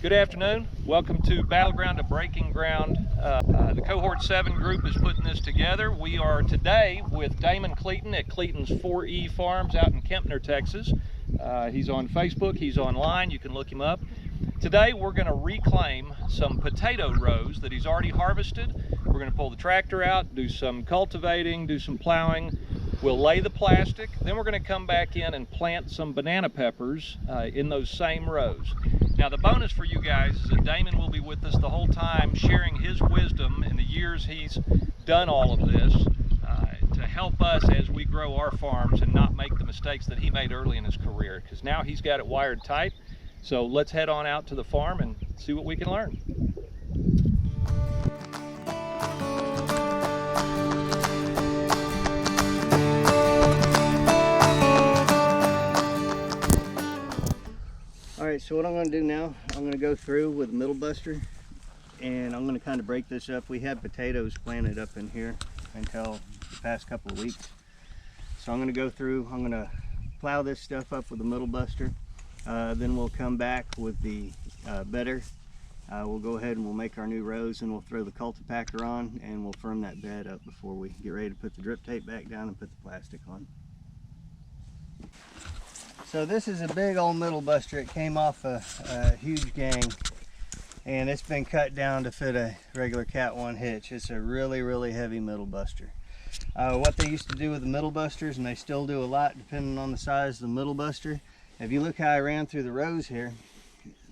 Good afternoon. Welcome to Battleground to Breaking Ground. The Cohort 7 group is putting this together. We are today with Damon Cleaton at Cleaton's 4E Farms out in Kempner, Texas. He's on Facebook, he's online, you can look him up. Today we're going to reclaim some potato rows that he's already harvested. We're going to pull the tractor out, do some cultivating, do some plowing. We'll lay the plastic, then we're going to come back in and plant some banana peppers in those same rows. Now the bonus for you guys is that Damon will be with us the whole time, sharing his wisdom in the years he's done all of this to help us as we grow our farms and not make the mistakes that he made early in his career, because now he's got it wired tight. So let's head on out to the farm and see what we can learn. Alright, so what I'm going to do now, I'm going to go through with a middle buster and I'm going to kind of break this up. We had potatoes planted up in here until the past couple of weeks. So I'm going to go through, I'm going to plow this stuff up with a middle buster. Then we'll come back with the bedder. We'll go ahead and we'll make our new rows and we'll throw the cultipacker on and we'll firm that bed up before we get ready to put the drip tape back down and put the plastic on. So this is a big old middle buster. It came off a huge gang and it's been cut down to fit a regular Cat 1 hitch. It's a really heavy middle buster. What they used to do with the middle busters, and they still do a lot depending on the size of the middle buster, if you look how I ran through the rows here,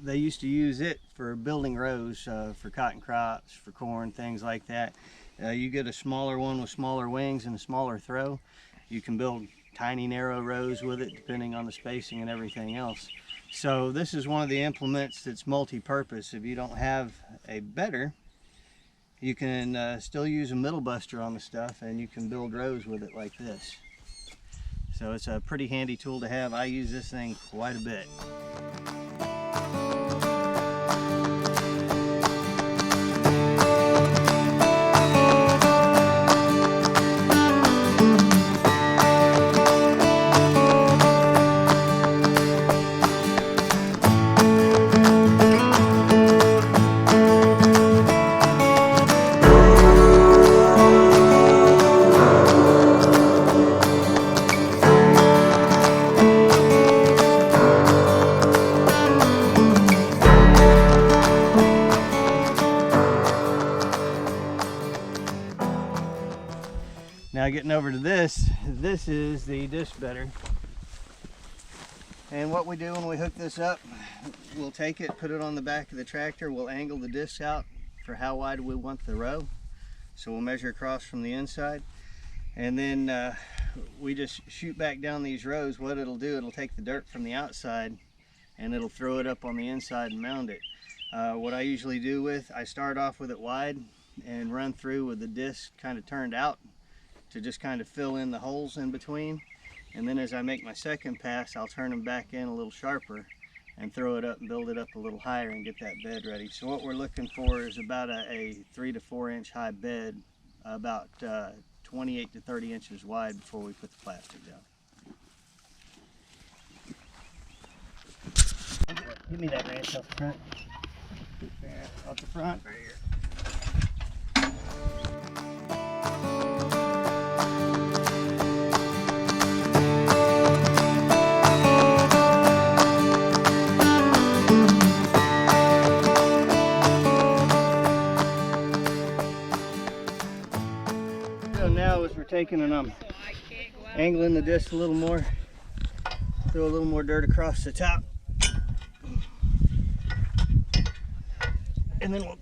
they used to use it for building rows for cotton crops, for corn, things like that. You get a smaller one with smaller wings and a smaller throw. You can build tiny narrow rows with it depending on the spacing and everything else. So this is one of the implements that's multi-purpose. If you don't have a bedder, you can still use a middle buster on the stuff and you can build rows with it like this. So it's a pretty handy tool to have. I use this thing quite a bit. Now getting over to this is the disc bedder. And what we do when we hook this up, we'll take it, put it on the back of the tractor, we'll angle the discs out for how wide we want the row. So we'll measure across from the inside. And then we just shoot back down these rows. What it'll do, it'll take the dirt from the outside and it'll throw it up on the inside and mound it. What I usually do I start off with it wide and run through with the disc kind of turned out to just kind of fill in the holes in between, and then as I make my second pass I'll turn them back in a little sharper and throw it up and build it up a little higher and get that bed ready. So what we're looking for is about a 3 to 4 inch high bed, about 28 to 30 inches wide before we put the plastic down. Give me that ranch off the front. Off the front right here. Now as we're taking and I'm angling the disc a little more, throw a little more dirt across the top, and then we'll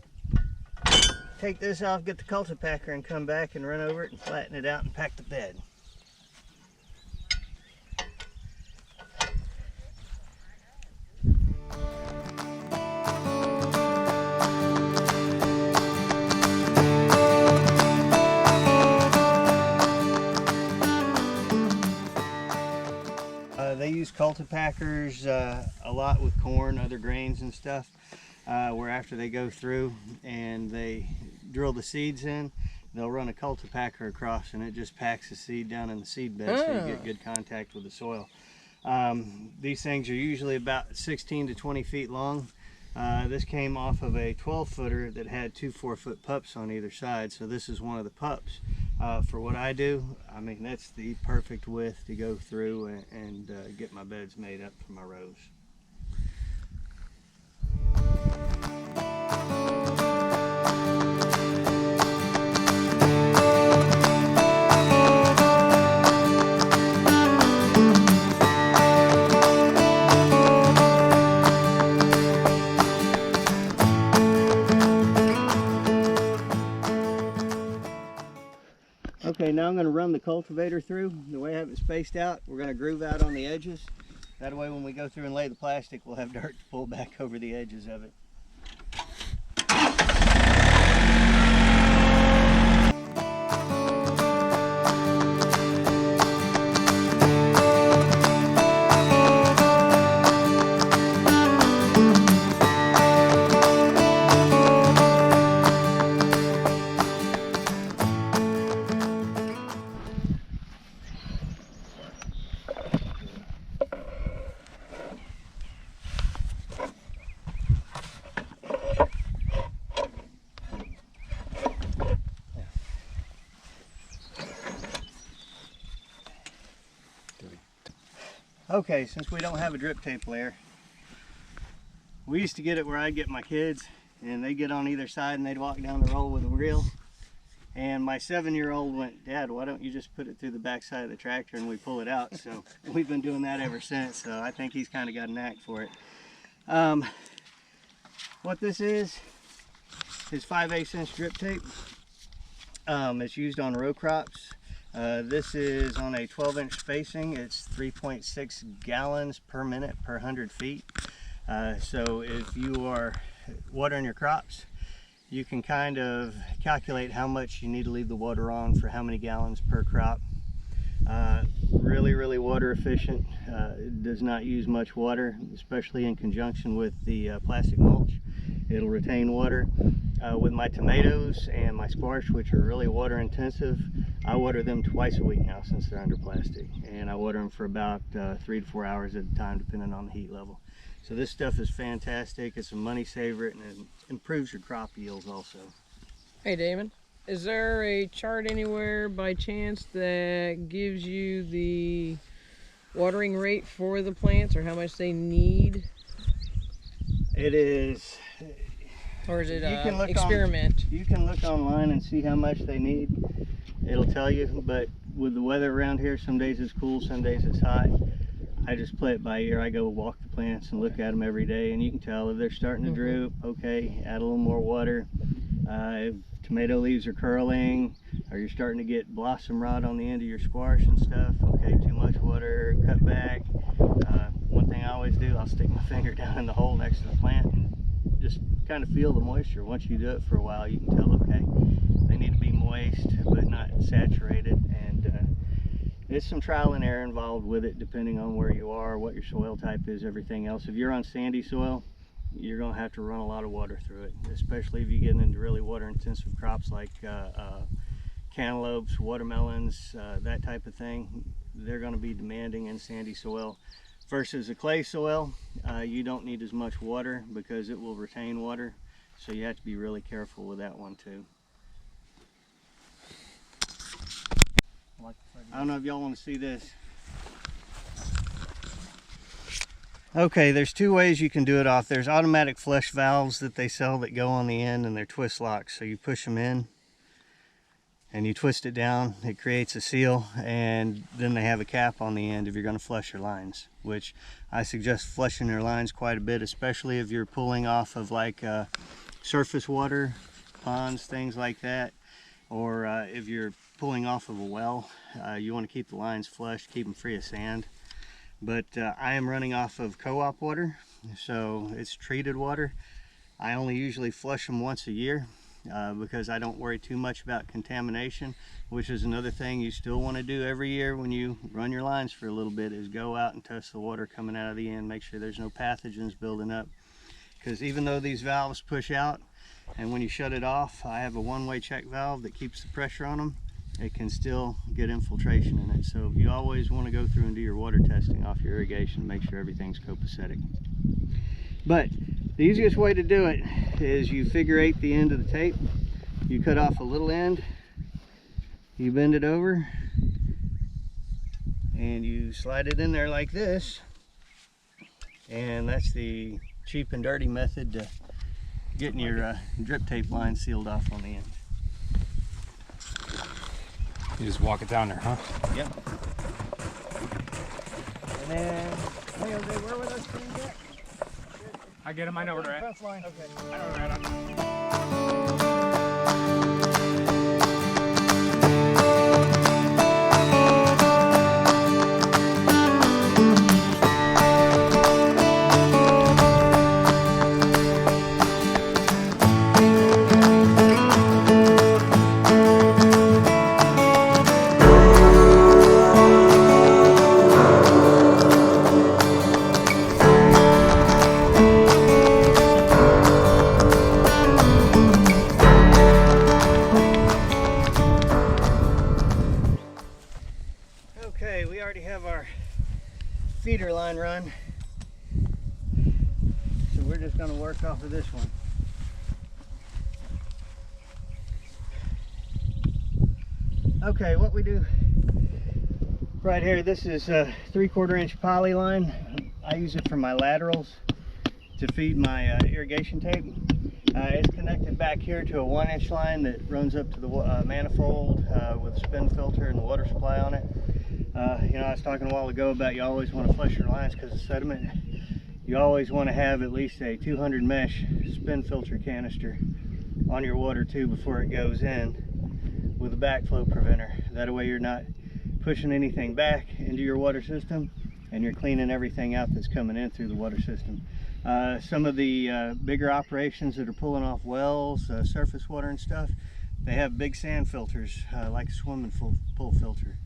take this off, get the cultipacker and come back and run over it and flatten it out and pack the bed. They use cultipackers a lot with corn, other grains and stuff, where after they go through and they drill the seeds in, they'll run a cultipacker across and it just packs the seed down in the seed bed so you get good contact with the soil. These things are usually about 16 to 20 feet long. This came off of a 12-footer that had two 4-foot pups on either side, so this is one of the pups. For what I do, I mean, that's the perfect width to go through and get my beds made up for my rows. Okay, now I'm going to run the cultivator through. The way I have it spaced out, we're going to groove out on the edges. That way when we go through and lay the plastic, we'll have dirt to pull back over the edges of it. Okay, since we don't have a drip tape layer, we used to get it where I'd get my kids and they'd get on either side and they'd walk down the roll with a reel. And my 7-year-old went, "Dad, why don't you just put it through the back side of the tractor and we pull it out?" So we've been doing that ever since, so I think he's kind of got a knack for it. What this is 5/8" drip tape. It's used on row crops. This is on a 12-inch spacing. It's 3.6 gallons per minute per 100 feet. So if you are watering your crops, you can kind of calculate how much you need to leave the water on for how many gallons per crop. Really water efficient. It does not use much water, especially in conjunction with the plastic mulch. It'll retain water. With my tomatoes and my squash, which are really water intensive, I water them twice a week now since they're under plastic, and I water them for about 3 to 4 hours at a time depending on the heat level. So this stuff is fantastic. It's a money saver and it improves your crop yields also. Hey Damon, is there a chart anywhere by chance that gives you the watering rate for the plants or how much they need? It is. Or is it an experiment? You can look online and see how much they need. It'll tell you, but with the weather around here, some days it's cool, some days it's hot. I just play it by ear. I go walk the plants and look at them every day, and you can tell if they're starting to droop, okay, add a little more water. If tomato leaves are curling, or you're starting to get blossom rot on the end of your squash and stuff, okay, too much water, cut back. One thing I always do, I'll stick my finger down in the hole next to the plant and just kind of feel the moisture. Once you do it for a while, you can tell, okay, they need to be moist but not saturated, and there's some trial and error involved with it depending on where you are, what your soil type is, everything else. If you're on sandy soil, you're going to have to run a lot of water through it, especially if you get into really water intensive crops like cantaloupes, watermelons, that type of thing. They're going to be demanding in sandy soil. Versus a clay soil, you don't need as much water because it will retain water, so you have to be really careful with that one too. I don't know if y'all want to see this. Okay, there's two ways you can do it off. There's automatic flush valves that they sell that go on the end and they're twist locks, so you push them in and you twist it down, it creates a seal, and then they have a cap on the end if you're going to flush your lines, which I suggest flushing your lines quite a bit, especially if you're pulling off of like surface water, ponds, things like that, or if you're pulling off of a well. You want to keep the lines flush, keep them free of sand. But I am running off of co-op water, so it's treated water. I only usually flush them once a year. Because I don't worry too much about contamination, which is another thing you still want to do every year when you run your lines for a little bit, is go out and test the water coming out of the end, make sure there's no pathogens building up. Because even though these valves push out, and when you shut it off, I have a one-way check valve that keeps the pressure on them, it can still get infiltration in it. So you always want to go through and do your water testing off your irrigation, make sure everything's copacetic. But The easiest way to do it is you figure eight the end of the tape. You cut off a little end, you bend it over, and you slide it in there like this. And that's the cheap and dirty method to getting your drip tape line sealed off on the end. You just walk it down there, huh? Yep. And then, hey Jose, where were those things at? I get them, I know where they're at. Fence line. Okay. I know where they're at. Okay, we already have our feeder line run, so we're just going to work off of this one. Okay, what we do right here, this is a 3/4 inch poly line. I use it for my laterals to feed my irrigation tape. It's connected back here to a 1-inch line that runs up to the manifold with a spin filter and the water supply on it. You know, I was talking a while ago about you always want to flush your lines because of sediment. You always want to have at least a 200 mesh spin filter canister on your water too before it goes in with a backflow preventer. That way you're not pushing anything back into your water system and you're cleaning everything out that's coming in through the water system. Some of the bigger operations that are pulling off wells, surface water and stuff, they have big sand filters like a swimming pool filter.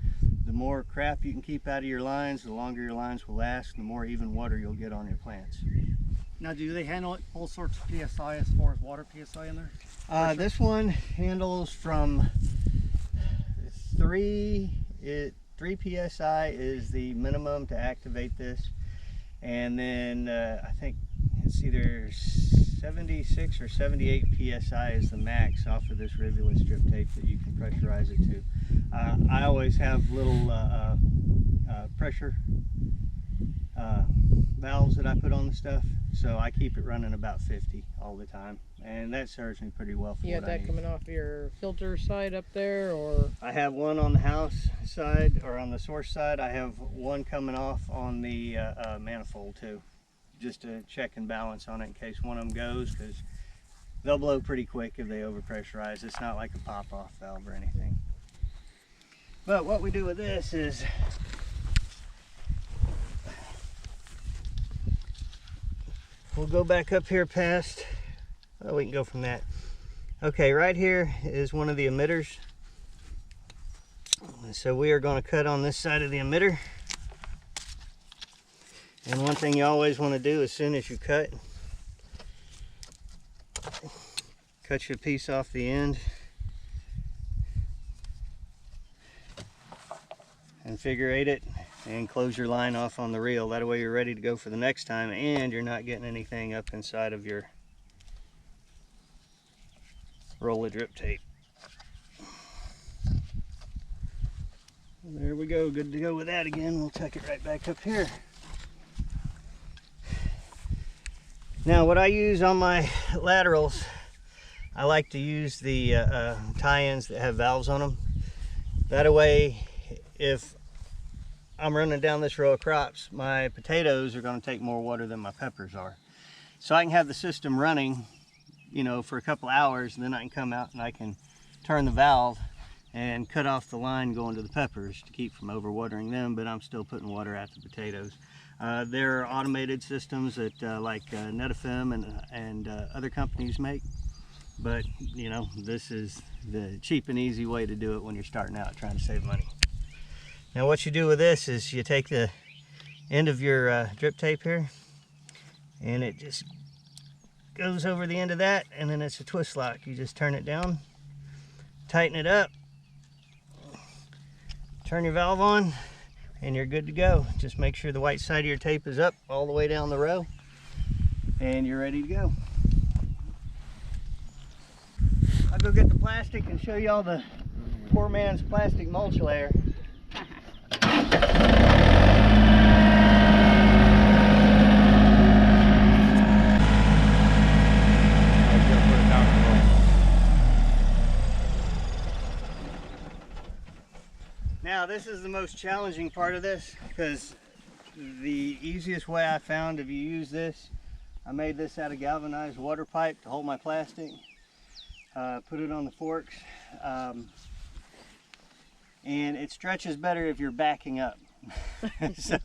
The more crap you can keep out of your lines, the longer your lines will last, and the more even water you'll get on your plants. Now, do they handle all sorts of PSI as far as water PSI in there? This one handles from 3 PSI is the minimum to activate this, and then I think it's either 76 or 78 PSI is the max off of this rivulous drip tape that you can pressurize it to. I always have little pressure valves that I put on the stuff, so I keep it running about 50 all the time, and that serves me pretty well for You got what I that need. coming off your filter side up there, or? I have one on the house side, or on the source side. I have one coming off on the manifold too, just to check and balance on it in case one of them goes, because they'll blow pretty quick if they overpressurize. It's not like a pop-off valve or anything. But what we do with this is we'll go back up here past, oh, we can go from that. Okay, right here is one of the emitters. So we are going to cut on this side of the emitter. And one thing you always want to do as soon as you cut you a piece off the end and figure eight it and close your line off on the reel. That way you're ready to go for the next time and you're not getting anything up inside of your roll of drip tape. There we go, good to go with that again. We'll tuck it right back up here. Now what I use on my laterals, I like to use the tie-ins that have valves on them. That way, if I'm running down this row of crops, my potatoes are going to take more water than my peppers are. So I can have the system running, you know, for a couple hours, and then I can come out and I can turn the valve and cut off the line going to the peppers to keep from overwatering them, but I'm still putting water out to potatoes. There are automated systems that like Netafim and other companies make, but you know, this is the cheap and easy way to do it when you're starting out trying to save money. Now what you do with this is you take the end of your drip tape here and it just goes over the end of that, and then it's a twist lock. You just turn it down, tighten it up, turn your valve on, and you're good to go. Just make sure the white side of your tape is up all the way down the row, and you're ready to go. I'll go get the plastic and show y'all the poor man's plastic mulch layer. Now this is the most challenging part of this, because the easiest way I found, if you use this, I made this out of galvanized water pipe to hold my plastic, put it on the forks, and it stretches better if you're backing up. So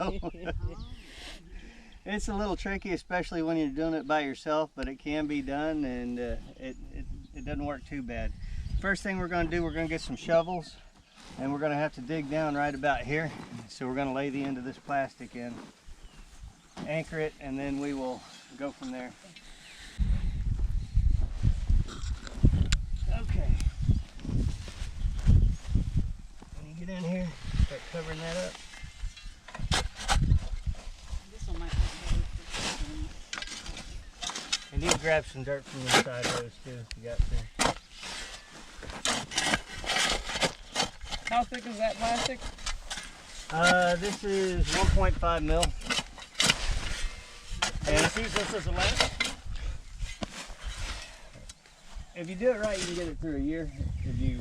it's a little tricky, especially when you're doing it by yourself, but it can be done, and it doesn't work too bad. First thing we're going to do, we're going to get some shovels, and we're going to have to dig down right about here. So we're going to lay the end of this plastic in, anchor it, and then we will go from there. Okay. When you get in here, start covering that up. This one might be better for And you can grab some dirt from inside those too, if you got to. How thick is that plastic? This is 1.5 mil. And it sees this as a last? If you do it right, you can get it through a year. If you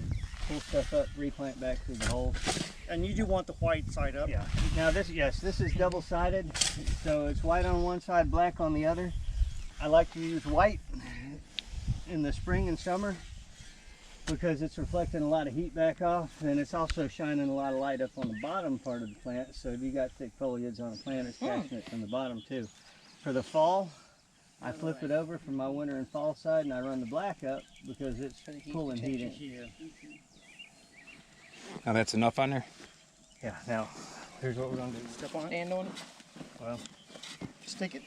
pull stuff up, replant back through the holes. And you do want the white side up? Yeah. Now this is double-sided, so it's white on one side, black on the other. I like to use white in the spring and summer because it's reflecting a lot of heat back off, and it's also shining a lot of light up on the bottom part of the plant. So if you got thick foliage on a plant, it's catching it from the bottom too. For the fall, I flip it over from my winter and fall side, and I run the black up because it's pulling heat in. Yeah. Now that's enough on there? Yeah, now, here's what we're going to do. Step on it. Stand on it. Well, Stick it.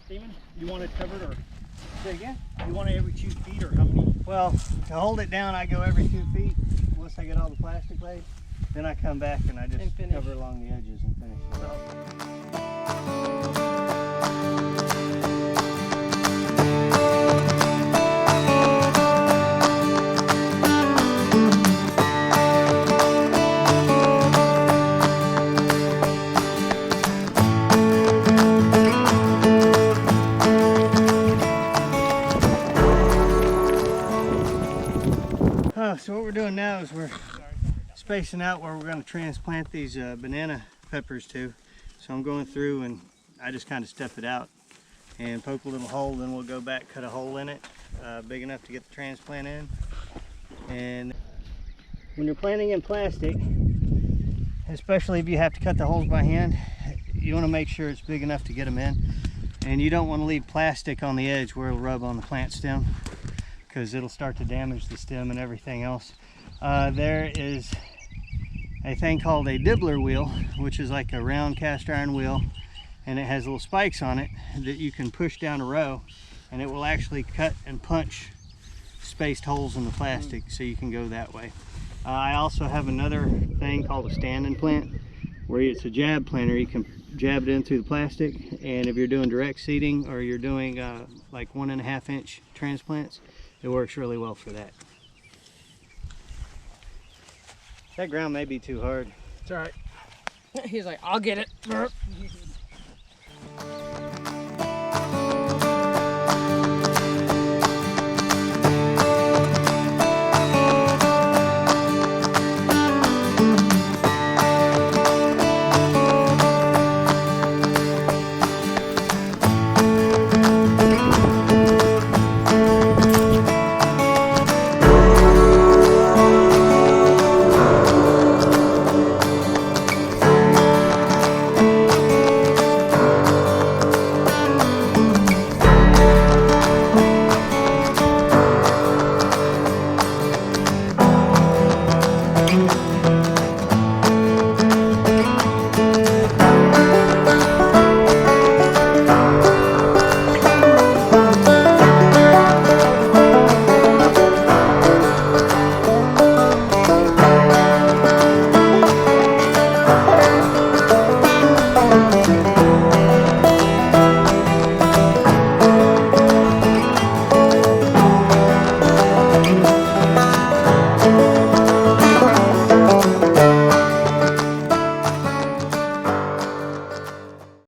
Damon, you want it covered, or say again? you want it every 2 feet, or how many? Well, to hold it down, I go every 2 feet. Once I get all the plastic laid, then I come back and I just And finish. cover along the edges and finish it off. So what we're doing now is we're spacing out where we're going to transplant these banana peppers to. So I'm going through and I just kind of step it out and poke a little hole, then we'll go back, cut a hole in it big enough to get the transplant in. And when you're planting in plastic, especially if you have to cut the holes by hand, you want to make sure it's big enough to get them in. And you don't want to leave plastic on the edge where it'll rub on the plant stem, because it'll start to damage the stem and everything else. There is a thing called a Nibbler Wheel, which is like a round cast iron wheel, and it has little spikes on it that you can push down a row, and it will actually cut and punch spaced holes in the plastic, so you can go that way. I also have another thing called a standing plant, where it's a jab planter. You can jab it in through the plastic, and if you're doing direct seeding or you're doing like 1.5 inch transplants, it works really well for that. That ground may be too hard. It's all right. He's like, I'll get it.